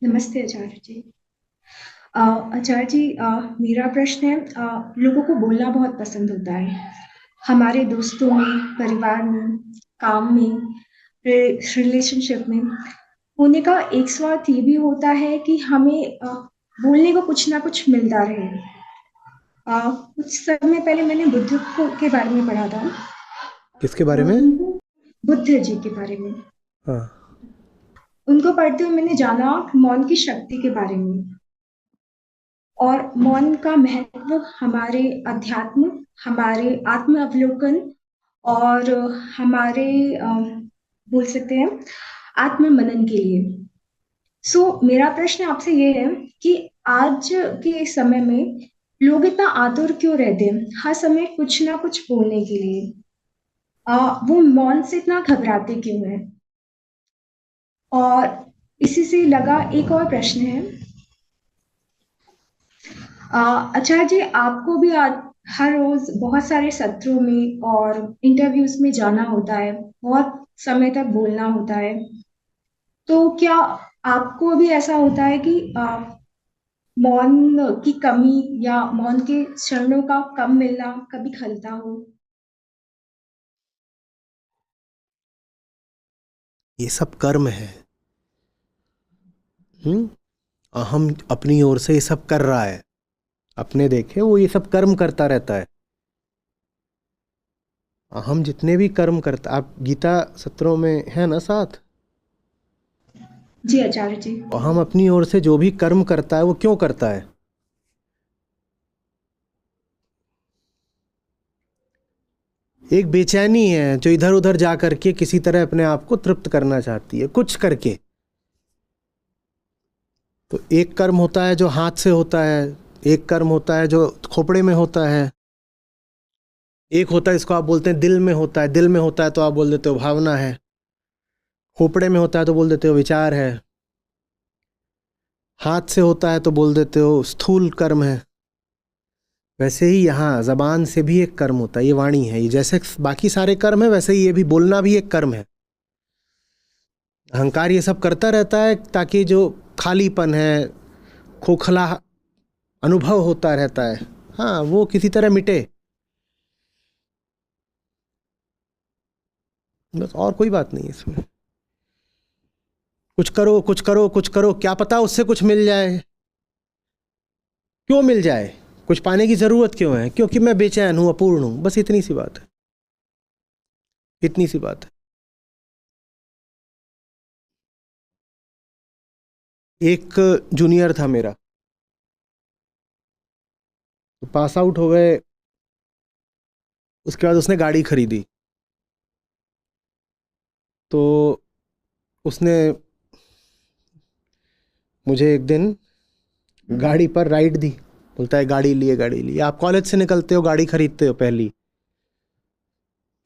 नमस्ते आचार्य जी। अ, आचार्य जी, मेरा प्रश्न है, लोगों को बोलना बहुत पसंद होता है। हमारे दोस्तों में, परिवार में, काम में, रिलेशनशिप में होने का एक स्वार्थ ये भी होता है कि हमें बोलने को कुछ ना कुछ मिलता रहे। कुछ समय पहले मैंने के बारे में पढ़ा था। किसके बारे में? उनको बुद्ध जी के बारे में। हाँ। उनको पढ़ते हुए मैंने जाना मौन की शक्ति के बारे में। और मौन का महत्व हमारे अध्यात्म, हमारे आत्म अवलोकन और हमारे बोल सकते हैं आत्म मनन के लिए। मेरा प्रश्न आपसे ये है कि आज के समय में लोग इतना आतुर क्यों रहते हैं हर समय कुछ ना कुछ बोलने के लिए। वो मौन से इतना घबराते क्यों हैं? और इसी से लगा एक और प्रश्न है। आचार्य जी, आपको भी हर रोज बहुत सारे सत्रों में और इंटरव्यूज में जाना होता है, बहुत समय तक बोलना होता है। तो क्या आपको भी ऐसा होता है कि मौन की कमी या मौन के क्षणों का कम मिलना कभी खलता हो? ये सब कर्म है। हम्म। अहम अपनी ओर से ये सब कर रहा है। अपने देखे वो ये सब कर्म करता रहता है। अहम जितने भी कर्म करता, आप गीता सत्रों में है ना साथ। जी आचार्य जी। अहम अपनी ओर से जो भी कर्म करता है वो क्यों करता है? एक बेचैनी है जो इधर उधर जा करके किसी तरह अपने आप को तृप्त करना चाहती है कुछ करके। तो एक कर्म होता है जो हाथ से होता है, एक कर्म होता है जो खोपड़े में होता है, एक होता है इसको आप बोलते हैं दिल में होता है। दिल में होता है तो आप बोल देते हो भावना है, खोपड़े में होता है तो बोल देते हो विचार है, हाथ से होता है तो बोल देते हो स्थूल कर्म है। वैसे ही यहाँ जबान से भी एक कर्म होता है, ये वाणी है। ये जैसे बाकी सारे कर्म है वैसे ही ये भी बोलना भी एक कर्म है। अहंकार ये सब करता रहता है ताकि जो खालीपन है, खोखला अनुभव होता रहता है, हाँ वो किसी तरह मिटे। बस और कोई बात नहीं है इसमें। कुछ करो कुछ करो कुछ करो, क्या पता उससे कुछ मिल जाए। क्यों मिल जाए? कुछ पाने की जरूरत क्यों है? क्योंकि मैं बेचैन हूं, अपूर्ण हूं, बस इतनी सी बात है। इतनी सी बात है। एक जूनियर था मेरा, तो पास आउट हो गए। उसके बाद उसने गाड़ी खरीदी। तो उसने मुझे एक दिन गाड़ी पर राइड दी। बोलता है गाड़ी लिए गाड़ी लिए। आप कॉलेज से निकलते हो गाड़ी खरीदते हो पहली,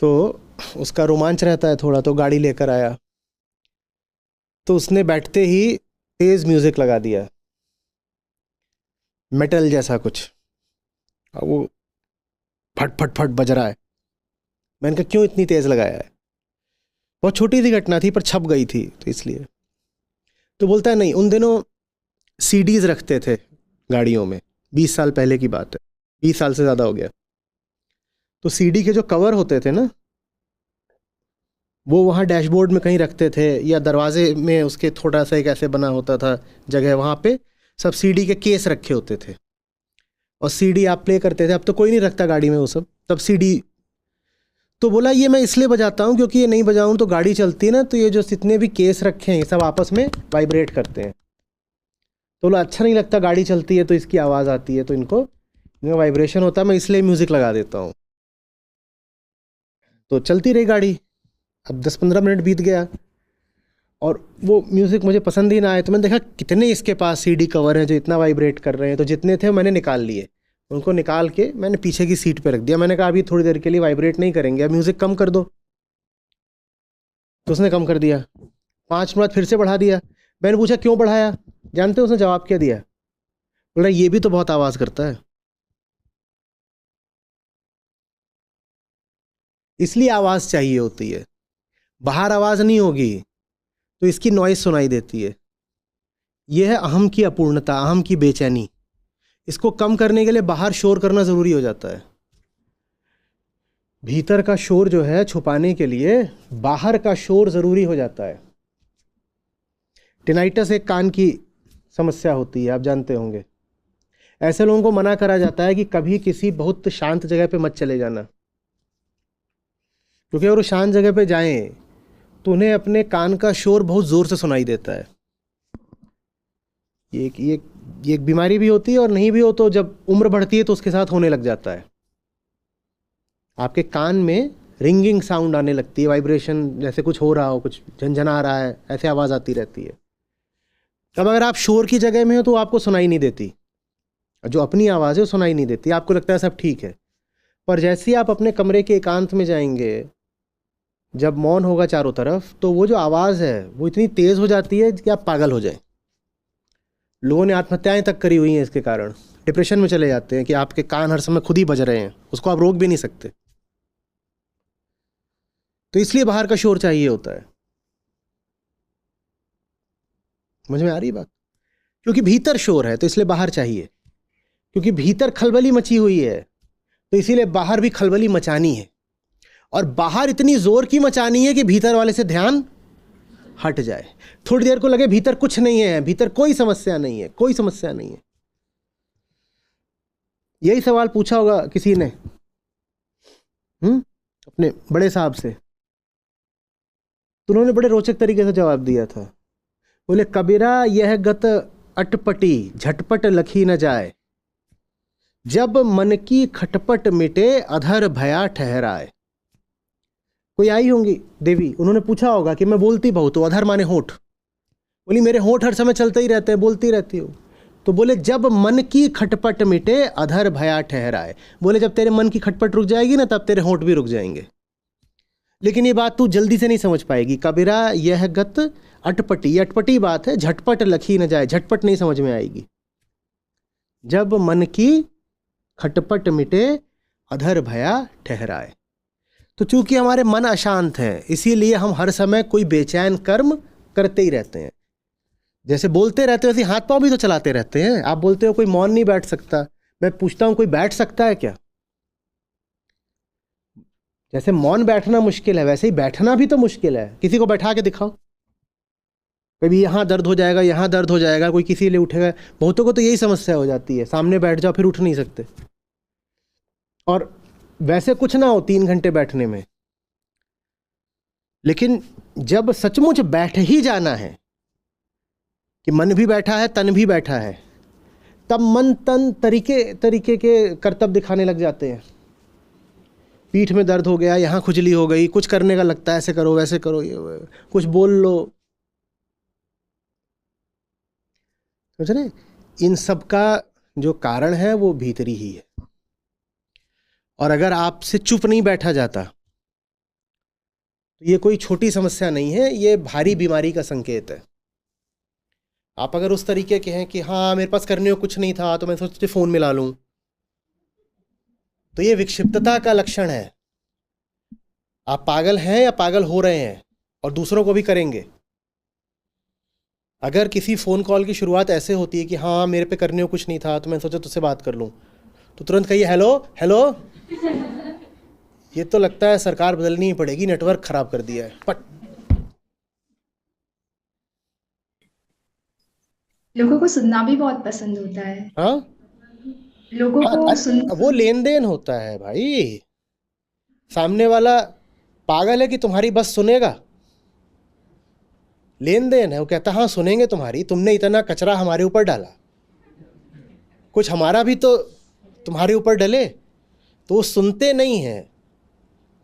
तो उसका रोमांच रहता है थोड़ा, तो गाड़ी लेकर आया। तो उसने बैठते ही तेज म्यूजिक लगा दिया, मेटल जैसा कुछ। अब वो फट फट फट बज रहा है। मैंने कहा क्यों इतनी तेज लगाया है? बहुत छोटी सी घटना थी पर छप गई थी तो इसलिए। तो बोलता है नहीं, उन दिनों सीडीज रखते थे गाड़ियों में। 20 साल पहले की बात है, 20 साल से ज़्यादा हो गया। तो सीडी के जो कवर होते थे ना, वो वहाँ डैशबोर्ड में कहीं रखते थे, या दरवाजे में उसके थोड़ा सा एक ऐसे बना होता था जगह, वहाँ पे सब सीडी के केस रखे होते थे। और सीडी आप प्ले करते थे। अब तो कोई नहीं रखता गाड़ी में वो सब, तब सीडी। तो बोला ये मैं इसलिए बजाता हूँ क्योंकि ये नहीं बजाऊँ तो गाड़ी चलती है ना, तो ये जो जितने भी केस रखे हैं ये सब आपस में वाइब्रेट करते हैं। तो बोला अच्छा नहीं लगता, गाड़ी चलती है तो इसकी आवाज़ आती है, तो इनको इनका वाइब्रेशन होता है, मैं इसलिए म्यूज़िक लगा देता हूँ। तो चलती रही गाड़ी। अब 10-15 मिनट बीत गया और वो म्यूज़िक मुझे पसंद ही ना आए। तो मैंने देखा कितने इसके पास सीडी कवर हैं जो इतना वाइब्रेट कर रहे हैं। तो जितने थे मैंने निकाल लिए। उनको निकाल के मैंने पीछे की सीट पे रख दिया। मैंने कहा अभी थोड़ी देर के लिए वाइब्रेट नहीं करेंगे, अब म्यूज़िक कम कर दो। तो उसने कम कर दिया। 5 मिनट फिर से बढ़ा दिया। मैंने पूछा क्यों बढ़ाया? जानते हो उसने जवाब क्या दिया? बोला ये भी तो बहुत आवाज़ करता है, इसलिए आवाज़ चाहिए होती है। बाहर आवाज़ नहीं होगी तो इसकी नॉइज़ सुनाई देती है। यह है अहम की अपूर्णता, अहम की बेचैनी। इसको कम करने के लिए बाहर शोर करना ज़रूरी हो जाता है। भीतर का शोर जो है छुपाने के लिए बाहर का शोर ज़रूरी हो जाता है। टिनाइटस एक कान की समस्या होती है, आप जानते होंगे। ऐसे लोगों को मना करा जाता है कि कभी किसी बहुत शांत जगह पे मत चले जाना, क्योंकि अगर वो शांत जगह पे जाएं तो उन्हें अपने कान का शोर बहुत ज़ोर से सुनाई देता है। ये एक बीमारी भी होती है, और नहीं भी हो तो जब उम्र बढ़ती है तो उसके साथ होने लग जाता है। आपके कान में रिंगिंग साउंड आने लगती है, वाइब्रेशन, जैसे कुछ हो रहा हो, कुछ झनझना रहा है, ऐसे आवाज़ आती रहती है। अब अगर आप शोर की जगह में हो तो आपको सुनाई नहीं देती, जो अपनी आवाज़ है वो सुनाई नहीं देती, आपको लगता है सब ठीक है। पर जैसे ही आप अपने कमरे के एकांत में जाएंगे, जब मौन होगा चारों तरफ, तो वो जो आवाज़ है वो इतनी तेज़ हो जाती है कि आप पागल हो जाए। लोगों ने आत्महत्याएं तक करी हुई हैं इसके कारण। डिप्रेशन में चले जाते हैं कि आपके कान हर समय खुद ही बज रहे हैं, उसको आप रोक भी नहीं सकते। तो इसलिए बाहर का शोर चाहिए होता है। समझ में आ रही बात? क्योंकि भीतर शोर है तो इसलिए बाहर चाहिए, क्योंकि भीतर खलबली मची हुई है तो इसीलिए बाहर भी खलबली मचानी है, और बाहर इतनी जोर की मचानी है कि भीतर वाले से ध्यान हट जाए। थोड़ी देर को लगे भीतर कुछ नहीं है, भीतर कोई समस्या नहीं है, कोई समस्या नहीं है। यही सवाल पूछा होगा किसी ने अपने बड़े साहब से, तो उन्होंने बड़े रोचक तरीके से जवाब दिया था। बोले, कबीरा यह गत अटपटी झटपट लखी न जाए, जब मन की खटपट मिटे अधर भया ठहराए। कोई आई होंगी देवी, उन्होंने पूछा होगा कि मैं बोलती बहुत हूँ, अधर माने होठ। बोली मेरे होठ हर समय चलते ही रहते हैं, बोलती रहती हूँ। तो बोले जब मन की खटपट मिटे अधर भया ठहराए। बोले जब तेरे मन की खटपट रुक जाएगी ना, तब तेरे होठ भी रुक जाएंगे। लेकिन ये बात तू जल्दी से नहीं समझ पाएगी। कबीरा यह गत अटपटी, ये अटपटी बात है, झटपट लखी न जाए, झटपट नहीं समझ में आएगी। जब मन की खटपट मिटे अधर भया ठहराए। तो चूंकि हमारे मन अशांत हैं, इसीलिए हम हर समय कोई बेचैन कर्म करते ही रहते हैं। जैसे बोलते रहते हैं वैसे हाथ पांव भी तो चलाते रहते हैं। आप बोलते हो कोई मौन नहीं बैठ सकता, मैं पूछता हूं कोई बैठ सकता है क्या? जैसे मौन बैठना मुश्किल है, वैसे ही बैठना भी तो मुश्किल है। किसी को बैठा के दिखाओ, कभी यहाँ दर्द हो जाएगा, यहाँ दर्द हो जाएगा, कोई किसी लिए उठेगा। बहुतों को तो यही समस्या हो जाती है, सामने बैठ जाओ फिर उठ नहीं सकते। और वैसे कुछ ना हो 3 घंटे बैठने में, लेकिन जब सचमुच बैठ ही जाना है कि मन भी बैठा है, तन भी बैठा है, तब मन तन तरीके के करतब दिखाने लग जाते हैं। पीठ में दर्द हो गया, यहाँ खुजली हो गई, कुछ करने का लगता है, ऐसे करो वैसे करो, ये कुछ बोल लो। समझ रहे? इन सब का जो कारण है वो भीतरी ही है। और अगर आपसे चुप नहीं बैठा जाता तो ये कोई छोटी समस्या नहीं है, ये भारी बीमारी का संकेत है। आप अगर उस तरीके के हैं कि हाँ मेरे पास करने को कुछ नहीं था तो मैं सोचते फोन मिला लूं, तो ये विक्षिप्तता का लक्षण है। आप पागल हैं या पागल हो रहे हैं, और दूसरों को भी करेंगे। अगर किसी फ़ोन कॉल की शुरुआत ऐसे होती है कि हाँ मेरे पे करने को कुछ नहीं था तो मैं सोचा तुझसे बात कर लूं, तो तुरंत कहिए हेलो हेलो। ये तो लगता है सरकार बदलनी ही पड़ेगी, नेटवर्क खराब कर दिया है, पट। लोगों को सुनना भी बहुत पसंद होता है। हाँ लोगों हाँ, को सुन वो लेन देन होता है भाई। सामने वाला पागल है कि तुम्हारी बस सुनेगा, लेन देन है। वो कहता हाँ सुनेंगे तुम्हारी, तुमने इतना कचरा हमारे ऊपर डाला, कुछ हमारा भी तो तुम्हारे ऊपर डले। तो वो सुनते नहीं हैं,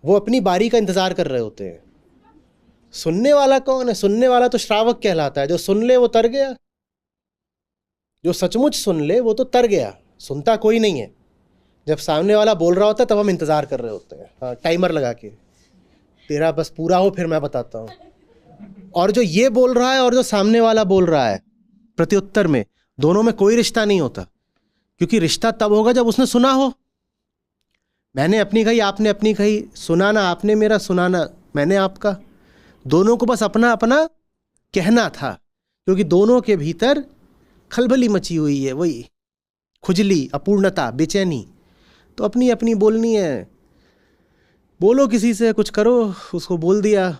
वो अपनी बारी का इंतजार कर रहे होते हैं। सुनने वाला कौन है? सुनने वाला तो श्रावक कहलाता है। जो सुन ले वो तर गया, जो सचमुच सुन ले वो तो तर गया। सुनता कोई नहीं है। जब सामने वाला बोल रहा होता है तब हम इंतजार कर रहे होते हैं, हाँ टाइमर लगा के, तेरा बस पूरा हो फिर मैं बताता हूँ। और जो ये बोल रहा है और जो सामने वाला बोल रहा है प्रत्युत्तर में, दोनों में कोई रिश्ता नहीं होता, क्योंकि रिश्ता तब होगा जब उसने सुना हो। मैंने अपनी कही, आपने अपनी कही, सुनाना आपने मेरा, सुनाना मैंने आपका। दोनों को बस अपना अपना कहना था, क्योंकि दोनों के भीतर खलबली मची हुई है, वही खुजली, अपूर्णता, बेचैनी। तो अपनी अपनी बोलनी है, बोलो किसी से, कुछ करो, उसको बोल दिया।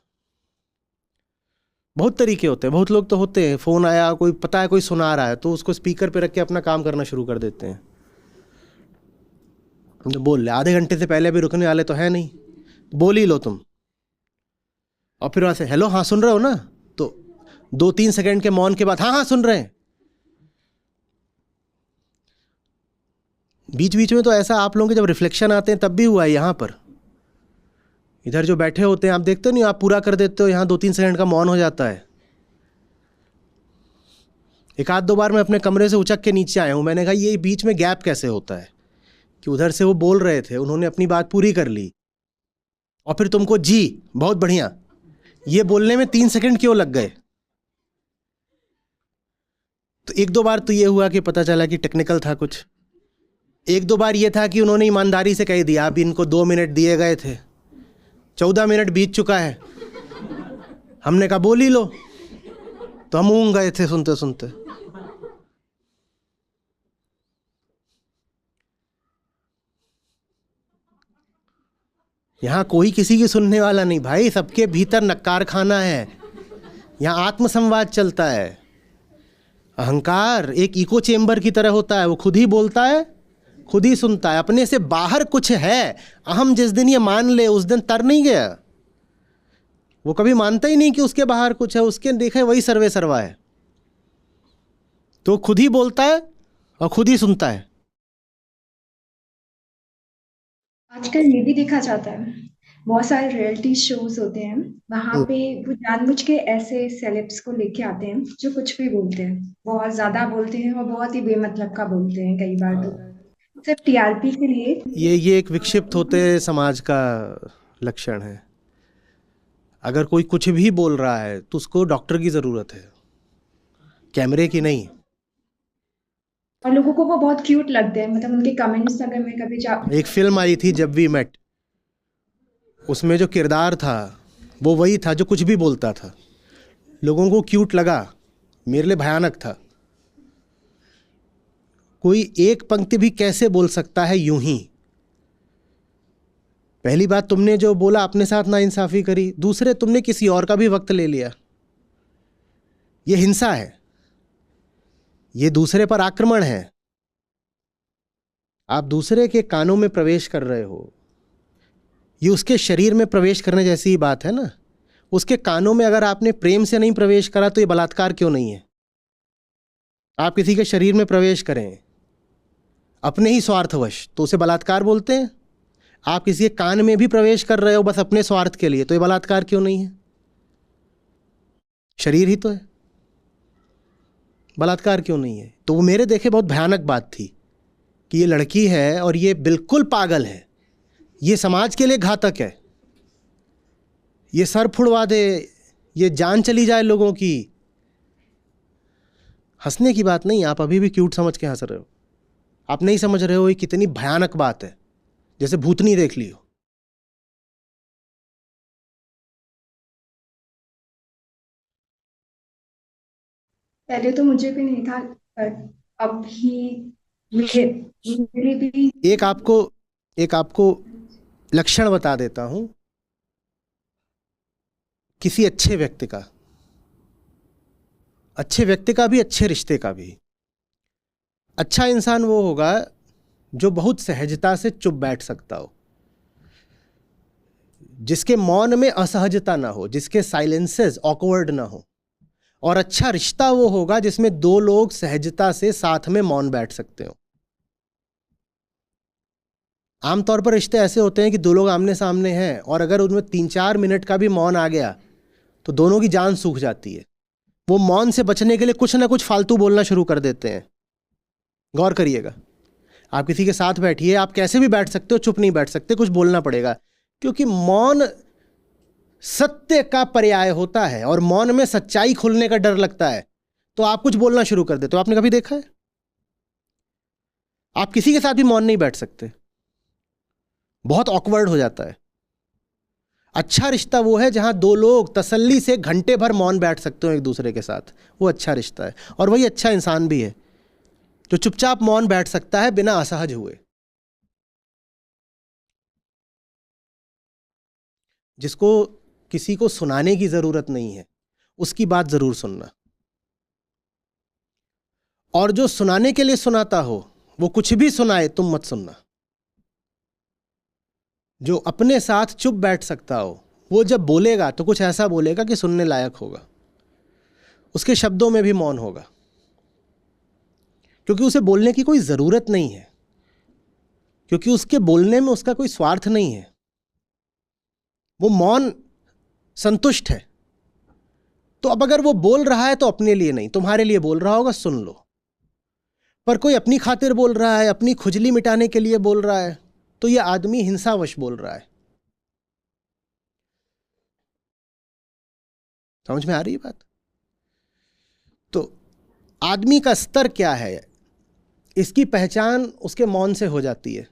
बहुत तरीके होते हैं, बहुत लोग तो होते हैं, फ़ोन आया, कोई पता है कोई सुना रहा है तो उसको स्पीकर पे रख के अपना काम करना शुरू कर देते हैं। तो बोल ले, आधे घंटे से पहले भी रुकने वाले तो है नहीं, बोल ही लो तुम। और फिर वहाँ से हेलो, हाँ सुन रहे हो ना, तो 2-3 सेकंड के मौन के बाद हाँ हाँ सुन रहे हैं। बीच बीच में तो ऐसा आप लोगों के जब रिफ्लेक्शन आते हैं तब भी हुआ है यहाँ पर। इधर जो बैठे होते हैं आप देखते हो नहीं, आप पूरा कर देते हो, यहाँ 2-3 सेकंड का मौन हो जाता है। एक आध दो बार मैं अपने कमरे से उचक के नीचे आया हूँ, मैंने कहा ये बीच में गैप कैसे होता है, कि उधर से वो बोल रहे थे, उन्होंने अपनी बात पूरी कर ली और फिर तुमको जी बहुत बढ़िया, ये बोलने में 3 सेकंड क्यों लग गए। तो एक दो बार तो ये हुआ कि पता चला कि टेक्निकल था कुछ। एक दो बार ये था कि उन्होंने ईमानदारी से कह दिया अब इनको 2 मिनट दिए गए थे, 14 मिनट बीत चुका है। हमने कहा बोल ही लो, तो हम ऊँग गए थे सुनते सुनते। यहाँ कोई किसी की सुनने वाला नहीं भाई, सबके भीतर नक्कार खाना है। यहाँ आत्मसंवाद चलता है। अहंकार एक इको चेम्बर की तरह होता है, वो खुद ही बोलता है, खुद ही सुनता है। अपने से बाहर कुछ है, अहम जिस दिन ये मान ले उस दिन तर नहीं गया। वो कभी मानता ही नहीं कि उसके बाहर कुछ है, उसके देखे वही सर्वे सर्वा है। तो खुद ही बोलता है और खुद ही सुनता है। आजकल ये भी देखा जाता है, बहुत सारे रियलिटी शोज होते हैं, वहां पे वो जानबूझ के ऐसे सेलेब्स को लेके आते हैं जो कुछ भी बोलते हैं, बहुत ज्यादा बोलते हैं और बहुत ही बेमतलब का बोलते हैं कई बार, तो सिर्फ टीआरपी के लिए। ये एक विक्षिप्त होते समाज का लक्षण है। अगर कोई कुछ भी बोल रहा है तो उसको डॉक्टर की ज़रूरत है, कैमरे की नहीं। और लोगों को वो बहुत क्यूट लगते हैं, मतलब उनके कमेंट्स अगर मैं कभी एक फिल्म आई थी जब वी मेट, उसमें जो किरदार था वो वही था जो कुछ भी बोलता था। लोगों को क्यूट लगा, मेरे लिए भयानक था। कोई एक पंक्ति भी कैसे बोल सकता है यूं ही। पहली बात, तुमने जो बोला अपने साथ नाइंसाफी करी, दूसरे तुमने किसी और का भी वक्त ले लिया। ये हिंसा है, ये दूसरे पर आक्रमण है। आप दूसरे के कानों में प्रवेश कर रहे हो, ये उसके शरीर में प्रवेश करने जैसी ही बात है ना। उसके कानों में अगर आपने प्रेम से नहीं प्रवेश करा तो ये बलात्कार क्यों नहीं है। आप किसी के शरीर में प्रवेश करें अपने ही स्वार्थवश तो उसे बलात्कार बोलते हैं। आप किसी के कान में भी प्रवेश कर रहे हो बस अपने स्वार्थ के लिए, तो ये बलात्कार क्यों नहीं है। शरीर ही तो है, बलात्कार क्यों नहीं है। तो वो मेरे देखे बहुत भयानक बात थी कि ये लड़की है और ये बिल्कुल पागल है, ये समाज के लिए घातक है, ये सर फुड़वा दे, ये जान चली जाए लोगों की। हंसने की बात नहीं, आप अभी भी क्यूट समझ के हंस रहे हो। आप नहीं समझ रहे हो ये कितनी भयानक बात है, जैसे भूतनी देख ली हो। पहले तो मुझे भी नहीं था, पर अभी मेरे मेरे भी। एक आपको लक्षण बता देता हूं किसी अच्छे व्यक्ति का, अच्छे व्यक्ति का भी, अच्छे रिश्ते का भी। अच्छा इंसान वो होगा जो बहुत सहजता से चुप बैठ सकता हो, जिसके मौन में असहजता ना हो, जिसके साइलेंसेस ऑकवर्ड ना हो। और अच्छा रिश्ता वो होगा जिसमें दो लोग सहजता से साथ में मौन बैठ सकते हो। आमतौर पर रिश्ते ऐसे होते हैं कि दो लोग आमने सामने हैं और अगर उनमें 3-4 मिनट का भी मौन आ गया तो दोनों की जान सूख जाती है। वो मौन से बचने के लिए कुछ ना कुछ फालतू बोलना शुरू कर देते हैं। गौर करिएगा, आप किसी के साथ बैठिए, आप कैसे भी बैठ सकते हो, चुप नहीं बैठ सकते, कुछ बोलना पड़ेगा, क्योंकि मौन सत्य का पर्याय होता है और मौन में सच्चाई खुलने का डर लगता है, तो आप कुछ बोलना शुरू कर देते हो। आपने कभी देखा है? आप किसी के साथ भी मौन नहीं बैठ सकते, बहुत ऑकवर्ड हो जाता है। अच्छा रिश्ता वो है जहां दो लोग तसल्ली से घंटे भर मौन बैठ सकते हो एक दूसरे के साथ, वो अच्छा रिश्ता है और वही अच्छा इंसान भी है। जो चुपचाप मौन बैठ सकता है बिना असहज हुए, जिसको किसी को सुनाने की जरूरत नहीं है, उसकी बात जरूर सुनना। और जो सुनाने के लिए सुनाता हो वो कुछ भी सुनाए, तुम मत सुनना। जो अपने साथ चुप बैठ सकता हो वो जब बोलेगा तो कुछ ऐसा बोलेगा कि सुनने लायक होगा, उसके शब्दों में भी मौन होगा, क्योंकि उसे बोलने की कोई जरूरत नहीं है, क्योंकि उसके बोलने में उसका कोई स्वार्थ नहीं है। वो मौन संतुष्ट है। तो अब अगर वो बोल रहा है तो अपने लिए नहीं, तुम्हारे लिए बोल रहा होगा, सुन लो। पर कोई अपनी खातिर बोल रहा है, अपनी खुजली मिटाने के लिए बोल रहा है, तो ये आदमी हिंसावश बोल रहा है। समझ में आ रही है बात? तो आदमी का स्तर क्या है, इसकी पहचान उसके मौन से हो जाती है।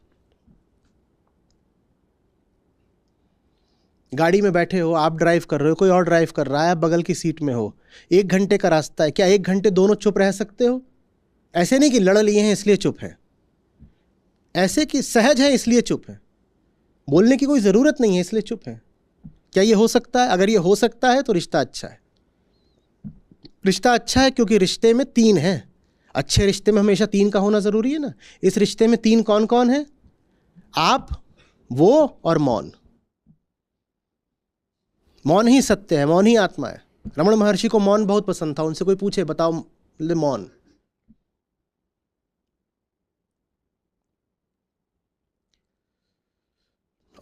गाड़ी में बैठे हो, आप ड्राइव कर रहे हो, कोई और ड्राइव कर रहा है, आप बगल की सीट में हो, 1 घंटे का रास्ता है, क्या 1 घंटे दोनों चुप रह सकते हो? ऐसे नहीं कि लड़ लिए हैं इसलिए चुप है, ऐसे कि सहज है इसलिए चुप है, बोलने की कोई जरूरत नहीं है इसलिए चुप है। क्या ये हो सकता है? अगर ये हो सकता है तो रिश्ता अच्छा है। रिश्ता अच्छा है क्योंकि रिश्ते में 3 हैं। अच्छे रिश्ते में हमेशा 3 का होना जरूरी है ना। इस रिश्ते में 3 कौन कौन है? आप, वो और मौन। मौन ही सत्य है, मौन ही आत्मा है। रमण महर्षि को मौन बहुत पसंद था। उनसे कोई पूछे बताओ, ले मौन।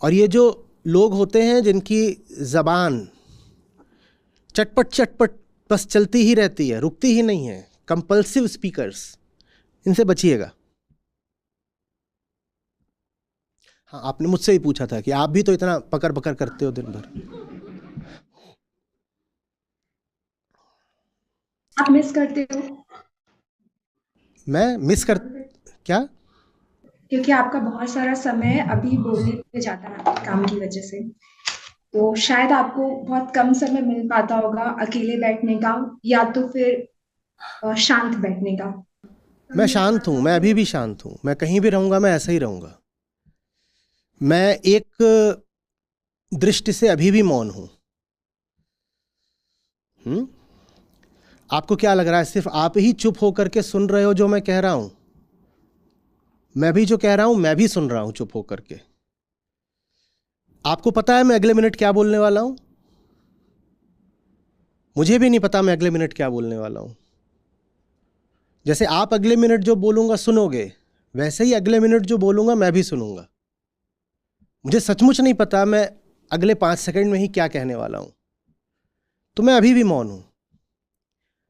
और ये जो लोग होते हैं जिनकी जबान चटपट चटपट बस चलती ही रहती है, रुकती ही नहीं है, कंपल्सिव स्पीकर्स, इनसे बचिएगा। हाँ, आपने मुझसे ही पूछा था कि आप भी तो इतना पकड़ पकड़ करते हो दिन भर। आप मिस करते हो? मैं मिस कर क्या? क्योंकि आपका बहुत सारा समय अभी बोलने पे जाता है आपके काम की वजह से, तो शायद आपको बहुत कम समय मिल पाता होगा अकेले बैठने का, या तो फिर शांत बैठने का। मैं शांत हूं, मैं अभी भी शांत हूं। मैं कहीं भी रहूंगा मैं ऐसा ही रहूंगा। मैं एक दृष्टि से अभी भी मौन हूं। आपको क्या लग रहा है सिर्फ आप ही चुप होकर के सुन रहे हो जो मैं कह रहा हूं? मैं भी जो कह रहा हूं मैं भी सुन रहा हूं चुप होकर के। आपको पता है मैं अगले मिनट क्या बोलने वाला हूं? मुझे भी नहीं पता मैं अगले मिनट क्या बोलने वाला हूं। जैसे आप अगले मिनट जो बोलूंगा सुनोगे, वैसे ही अगले मिनट जो बोलूंगा मैं भी सुनूंगा। मुझे सचमुच नहीं पता मैं अगले 5 सेकंड में ही क्या कहने वाला हूं, तो मैं अभी भी मौन हूं।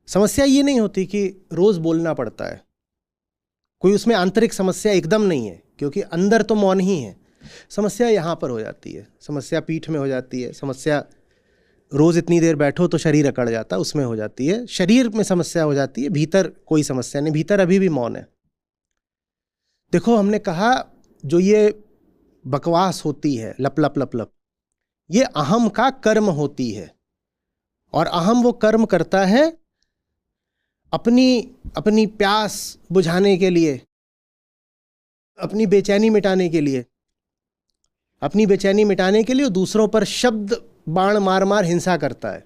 समस्या ये नहीं होती कि रोज बोलना पड़ता है, कोई उसमें आंतरिक समस्या एकदम नहीं है, क्योंकि अंदर तो मौन ही है। समस्या यहां पर हो जाती है, समस्या पीठ में हो जाती है, समस्या रोज इतनी देर बैठो तो शरीर अकड़ जाता, उसमें हो जाती है, शरीर में समस्या हो जाती है, भीतर कोई समस्या नहीं, भीतर अभी भी मौन है। देखो, हमने कहा जो ये बकवास होती है, लप लप लप लप, ये अहम का कर्म होती है। और अहम वो कर्म करता है अपनी अपनी प्यास बुझाने के लिए, अपनी बेचैनी मिटाने के लिए, अपनी बेचैनी मिटाने के लिए दूसरों पर शब्द बाण मार मार हिंसा करता है।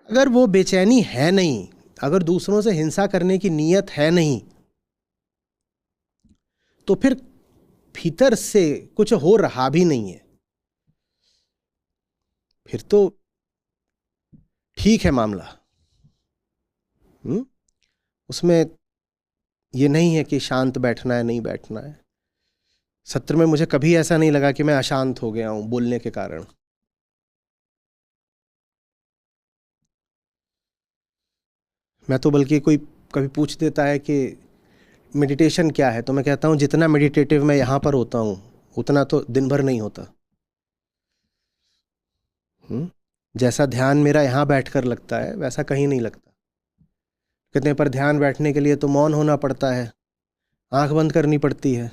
अगर वो बेचैनी है नहीं, अगर दूसरों से हिंसा करने की नीयत है नहीं, तो फिर भीतर से कुछ हो रहा भी नहीं है, फिर तो ठीक है मामला। उसमें ये नहीं है कि शांत बैठना है नहीं बैठना है। सत्र में मुझे कभी ऐसा नहीं लगा कि मैं अशांत हो गया हूं बोलने के कारण। मैं तो बल्कि कोई कभी पूछ देता है कि मेडिटेशन क्या है, तो मैं कहता हूं जितना मेडिटेटिव मैं यहां पर होता हूं उतना तो दिन भर नहीं होता। जैसा ध्यान मेरा यहां बैठकर लगता है वैसा कहीं नहीं लगता। कितने पर ध्यान बैठने के लिए तो मौन होना पड़ता है, आंख बंद करनी पड़ती है।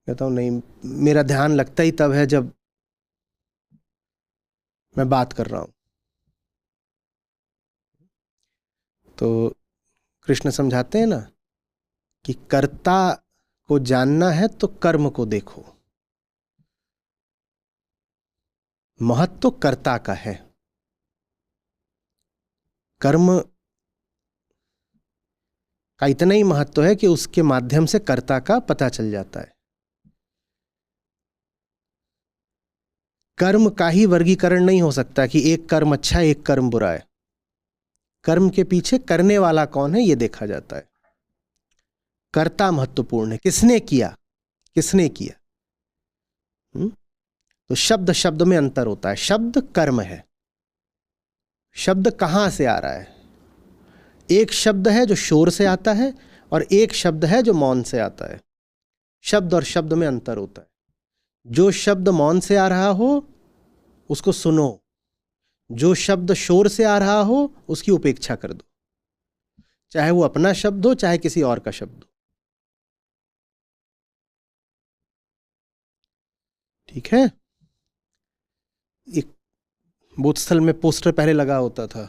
कहता हूं नहीं, मेरा ध्यान लगता ही तब है जब मैं बात कर रहा हूं। तो कृष्ण समझाते हैं ना कि कर्ता को जानना है तो कर्म को देखो। महत्व तो कर्ता का है, कर्म का इतना ही महत्व है कि उसके माध्यम से कर्ता का पता चल जाता है। कर्म का ही वर्गीकरण नहीं हो सकता कि एक कर्म अच्छा है एक कर्म बुरा है। कर्म के पीछे करने वाला कौन है ये देखा जाता है। कर्ता महत्वपूर्ण है, किसने किया, किसने किया। तो शब्द शब्द में अंतर होता है। शब्द कर्म है। शब्द कहां से आ रहा है? एक शब्द है जो शोर से आता है और एक शब्द है जो मौन से आता है। शब्द और शब्द में अंतर होता है। जो शब्द मौन से आ रहा हो उसको सुनो, जो शब्द शोर से आ रहा हो उसकी उपेक्षा कर दो, चाहे वो अपना शब्द हो चाहे किसी और का शब्द हो। ठीक है। एक बोधस्थल में पोस्टर पहले लगा होता था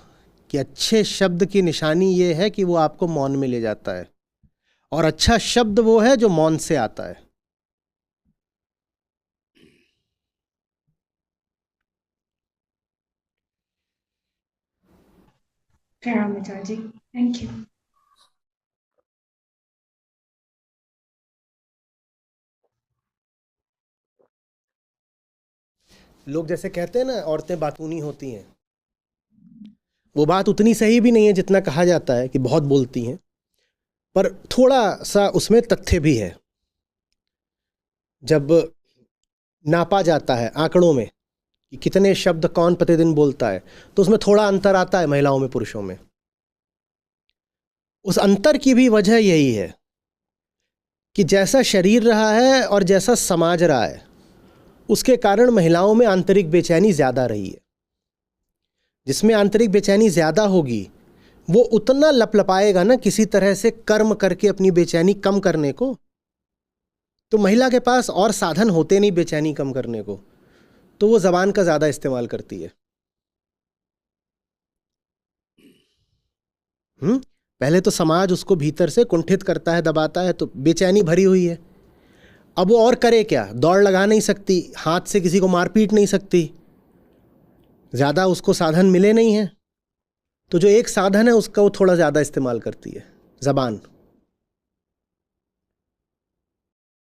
कि अच्छे शब्द की निशानी ये है कि वो आपको मौन में ले जाता है, और अच्छा शब्द वो है जो मौन से आता है। प्रणाम आचार्य जी, थैंक यू। लोग जैसे कहते हैं ना औरतें बातूनी होती हैं, वो बात उतनी सही भी नहीं है जितना कहा जाता है कि बहुत बोलती हैं, पर थोड़ा सा उसमें तथ्य भी है। जब नापा जाता है आंकड़ों में कि कितने शब्द कौन प्रतिदिन बोलता है, तो उसमें थोड़ा अंतर आता है महिलाओं में पुरुषों में। उस अंतर की भी वजह यही है कि जैसा शरीर रहा है और जैसा समाज रहा है उसके कारण महिलाओं में आंतरिक बेचैनी ज़्यादा रही है। जिसमें आंतरिक बेचैनी ज़्यादा होगी वो उतना लपलपाएगा ना किसी तरह से कर्म करके अपनी बेचैनी कम करने को। तो महिला के पास और साधन होते नहीं बेचैनी कम करने को, तो वो ज़बान का ज़्यादा इस्तेमाल करती है। पहले तो समाज उसको भीतर से कुंठित करता है, दबाता है, तो बेचैनी भरी हुई है। अब वो और करे क्या? दौड़ लगा नहीं सकती, हाथ से किसी को मार पीट नहीं सकती, ज़्यादा उसको साधन मिले नहीं हैं, तो जो एक साधन है उसका वो थोड़ा ज़्यादा इस्तेमाल करती है, ज़बान।